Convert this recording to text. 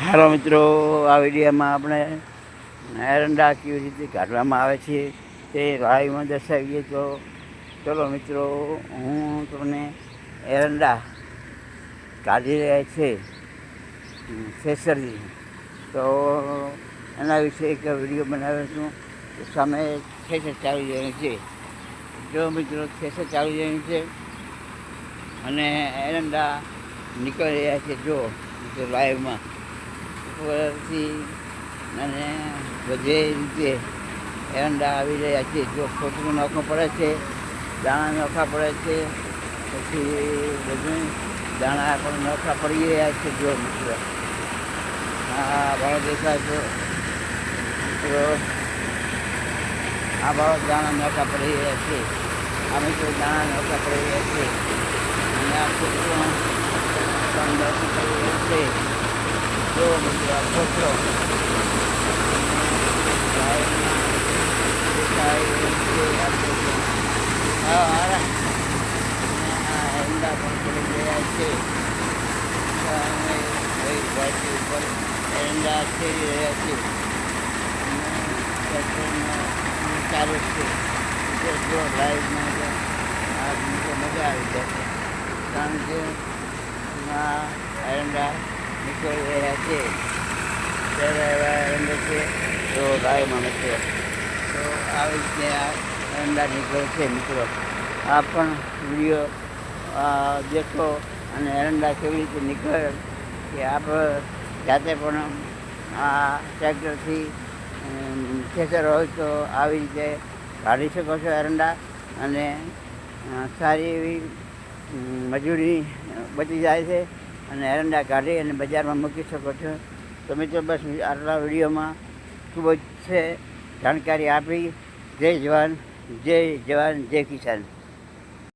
હાલો મિત્રો, આ વિડીયોમાં આપણે એરંડા કેવી રીતે કાઢવામાં આવે છે તે લાઈવમાં દર્શાવીએ. તો ચલો મિત્રો, હું તમને એરંડા કાઢી રહ્યા છે ખેસરથી, તો એના વિશે એક વિડીયો બનાવ્યો છું. સામે ખેસર ચાલી રહ્યું છે. જો મિત્રો, ખેસર ચાલી રહ્યું છે અને એરંડા નીકળી રહ્યા છે. જો મિત્રો, લાઈવમાં ઉપરથી અને બધે રીતે એરંડા આવી રહ્યા છે. જો ખોટું નોખવું પડે છે, દાણા નોખા પડે છે, પછી બધું દાણા પણ નોખા પડી રહ્યા છે. જો મિત્રો, આ ભાવ દેખાય છે મિત્રો, આ ભાવ દાણા નોખા પડી રહ્યા છે. આ મિત્રો, દાણા નોખા પડી રહ્યા છે અને આ છોકરો પણ નોખું પડી રહ્યું છે. જો મિત્રો, આ છોકરો એરંડા પણ પડી ગયા છે. ઉપર એરંડા ખેડી રહ્યા છે. ચાલુ છે. જો લાઈવમાં આ મજા આવી જશે, કારણ કે આ એરંડા નીકળી રહ્યા છે. ત્યારે એવા એરંડા છે તો લાઈવમાં મિત્રો, તો આવી રીતે આ એરંડા નીકળે છે. મિત્રો, આ પણ વિડીયો દેખો અને એરંડા કેવી રીતે નીકળે કે આપ જાતે પણ આ ટ્રેક્ટરથી ખેતર હોય તો આવી રીતે કાઢી શકો છો એરંડા, અને સારી એવી મજૂરી બચી જાય છે અને એરંડા કાઢી અને બજારમાં મૂકી શકો છો. તો મિત્રો, બસ આટલા વિડીયોમાં ખૂબ જ છે જાણકારી આપી. જય જવાન, જય કિસાન.